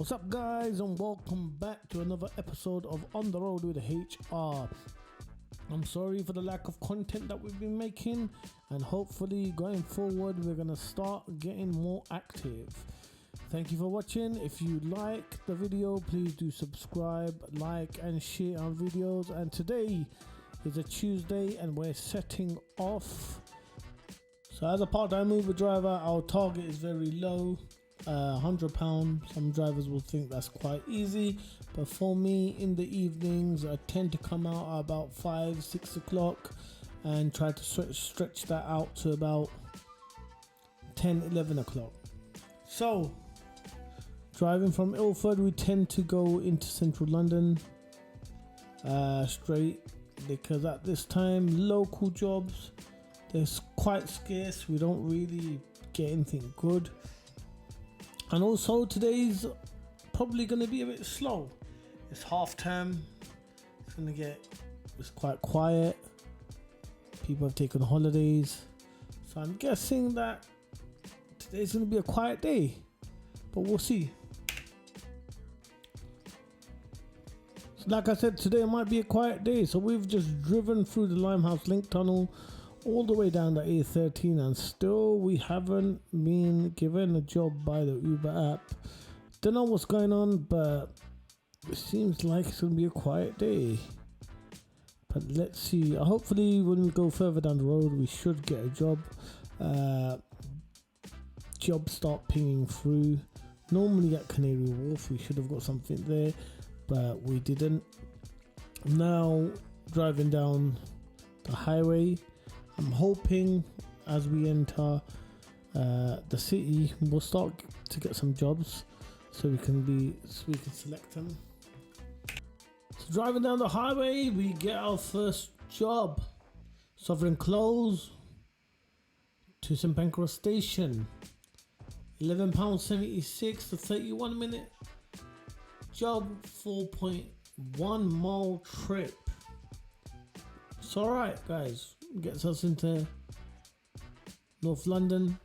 What's up, guys, and welcome back to another episode of On the Road with HR. I'm sorry for the lack of content that we've been making, and hopefully going forward we're gonna start getting more active. Thank you for watching. If you like the video, please do subscribe, like and share our videos. And today is a Tuesday and we're setting off. So as a part-time Uber driver, our target is very low, £100. Some drivers will think that's quite easy, but for me, in the evenings I tend to come out at about 5-6 o'clock and try to stretch that out to about 10-11 o'clock. So driving from Ilford, we tend to go into central London straight, because at this time local jobs, they're quite scarce. We don't really get anything good. And also today's probably going to be a bit slow. It's half term. It's quite quiet. People have taken holidays. So I'm guessing that today's going to be a quiet day. But we'll see. So like I said, today might be a quiet day. So we've just driven through the Limehouse Link Tunnel all the way down the A13, and still we haven't been given a job by the Uber app. Don't know what's going on, but it seems like it's gonna be a quiet day. But let's see. Hopefully when we go further down the road we should get a job. Jobs start pinging through. Normally at Canary Wharf we should have got something there, but we didn't. Now driving down the highway, I'm hoping as we enter the city we'll start to get some jobs so we can select them. So driving down the highway we get our first job. Sovereign Close to St Pancras Station, £11.76 to 31 minute job, 4.1 mile trip. It's alright, guys. Gets us into North London,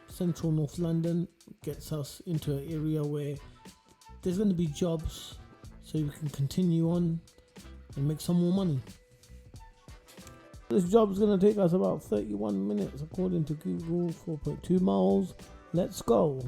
central North London. Gets us into an area where there's going to be jobs, so you can continue on and make some more money. This job is going to take us about 31 minutes according to Google, 4.2 miles. Let's go.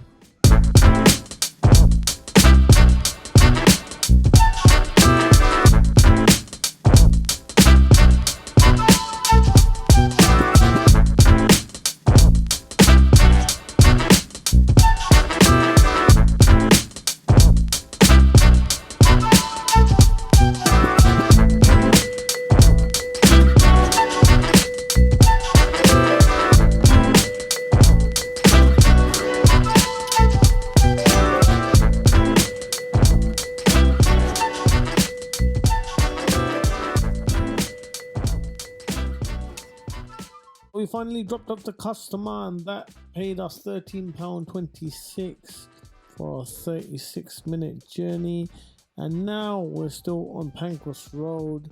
We finally dropped off the customer, and that paid us £13.26 for a 36-minute journey. And now we're still on Pancras Road,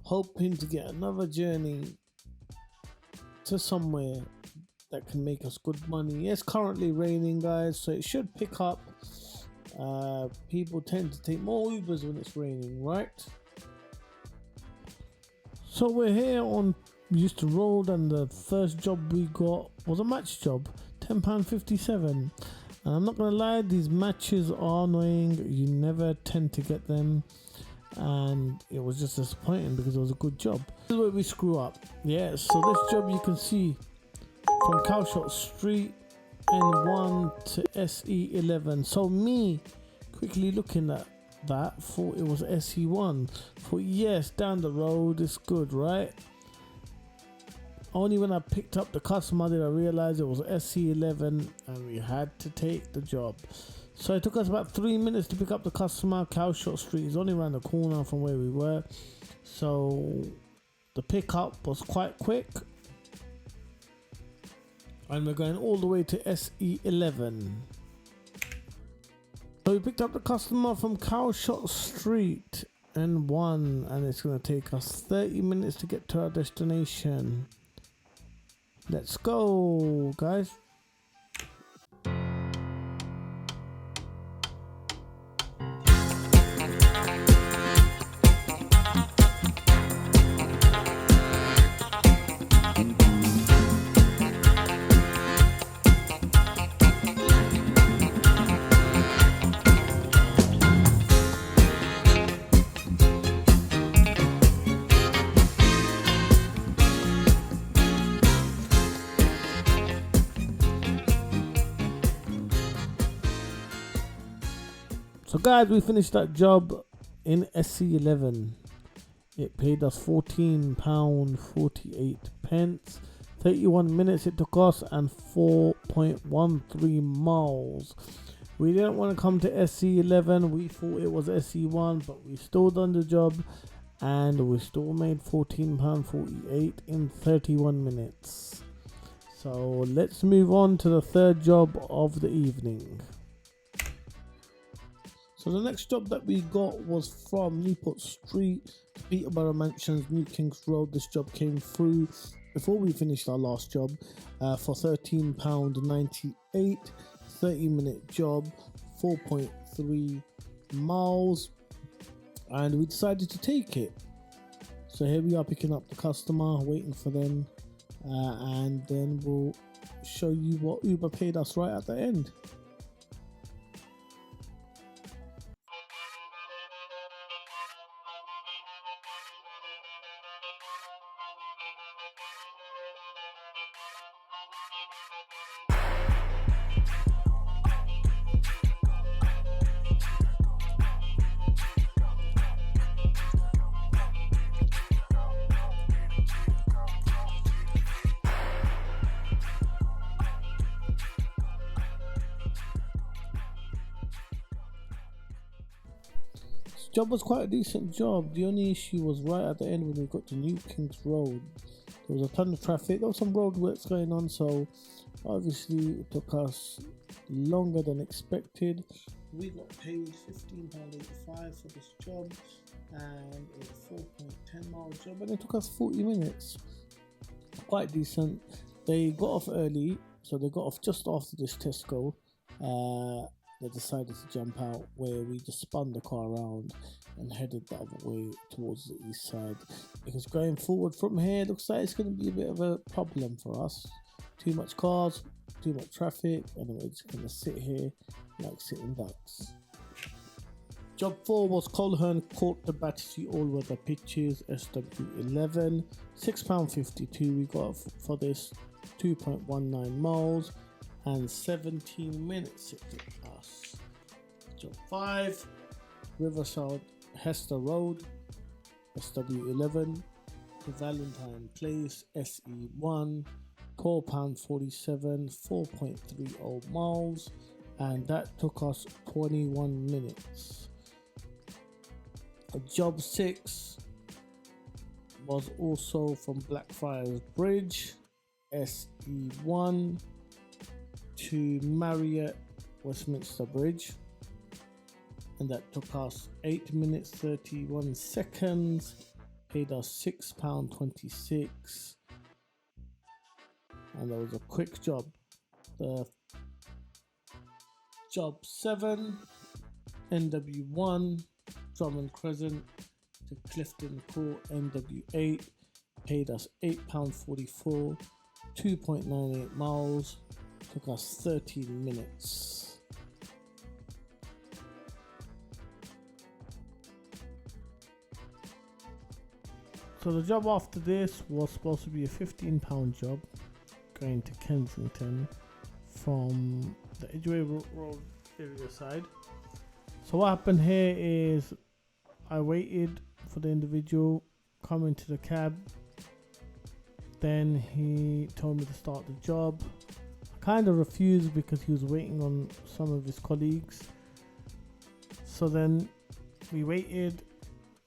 hoping to get another journey to somewhere that can make us good money. It's currently raining, guys, so it should pick up. People tend to take more Ubers when it's raining, right? So we're here on Euston Road, and the first job we got was a match job, £10.57. And I'm not gonna lie, these matches are annoying. You never tend to get them, and it was just disappointing because it was a good job. This is where we screw up. Yeah, so this job you can see from Cowshot Street N1 to SE11. So me quickly looking at that, thought it was SE1. Thought yes, down the road, it's good, right? Only when I picked up the customer did I realize it was SE11 and we had to take the job. So it took us about 3 minutes to pick up the customer. Cowshot Street is only around the corner from where we were, so the pickup was quite quick, and we're going all the way to SE11. So we picked up the customer from Cowshot Street N1, and it's going to take us 30 minutes to get to our destination. Let's go, guys. So guys, we finished that job in SC11. It paid us £14.48. 31 minutes it took us and 4.13 miles. We didn't want to come to SC11. We thought it was SC1, but we still done the job and we still made £14.48 in 31 minutes. So let's move on to the third job of the evening. So the next job that we got was from Newport Street, Peterborough Mansions, New Kings Road. This job came through before we finished our last job for £13.98, 30-minute job, 4.3 miles, and we decided to take it. So here we are picking up the customer, waiting for them, and then we'll show you what Uber paid us right at the end. Job was quite a decent job. The only issue was right at the end when we got to New Kings Road. There was a ton of traffic. There was some road works going on, so obviously it took us longer than expected. We got paid £15.85 for this job, and it was a 4.10 mile job, and it took us 40 minutes. Quite decent. They got off early, so they got off just after this Tesco. They decided to jump out, where we just spun the car around and headed the other way towards the east side, because going forward from here looks like it's going to be a bit of a problem for us. Too much cars, too much traffic, and we're just going to sit here like sitting ducks. Job 4 was Coleherne Court to Battersea All-Weather Pitches, SW11, £6.52 we got for this, 2.19 miles and 17 minutes it took us. Job 5, Riverside Hester Road, SW11 to Valentine Place, SE1, £12.47, 4.30 miles, and that took us 21 minutes. Job 6 was also from Blackfriars Bridge, SE1 to Marriott Westminster Bridge, and that took us 8 minutes 31 seconds, paid us £6.26, and that was a quick job. The Job 7, NW1 Drummond Crescent to Clifton Court, NW8, paid us £8.44, 2.98 miles, took us 13 minutes. So the job after this was supposed to be a £15 job going to Kensington from the Edgware Road area side. So what happened here is I waited for the individual coming to the cab, then he told me to start the job. I kind of refused because he was waiting on some of his colleagues. So then we waited,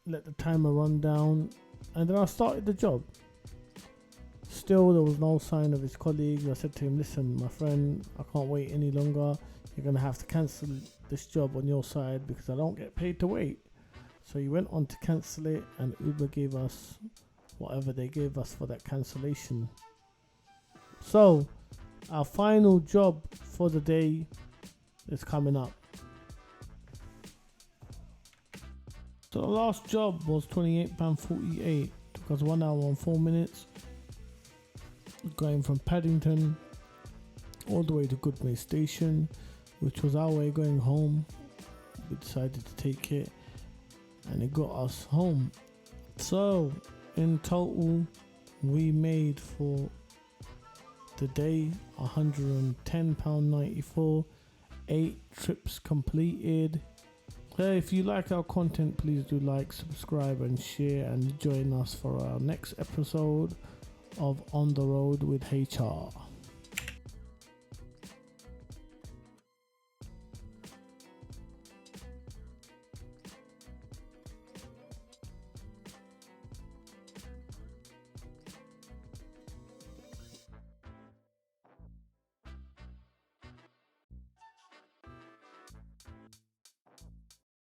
let the timer run down, and then I started the job. Still, there was no sign of his colleagues. I said to him, listen, my friend, I can't wait any longer. You're going to have to cancel this job on your side because I don't get paid to wait. So he went on to cancel it, and Uber gave us whatever they gave us for that cancellation. So our final job for the day is coming up. So the last job was £28.48. Took us 1 hour and 4 minutes. Going from Paddington all the way to Goodmay Station, which was our way going home. We decided to take it, and it got us home. So in total we made for the day £110.94, 8 trips completed, Hey, if you like our content, please do like, subscribe, and share, and join us for our next episode of On the Road with HR.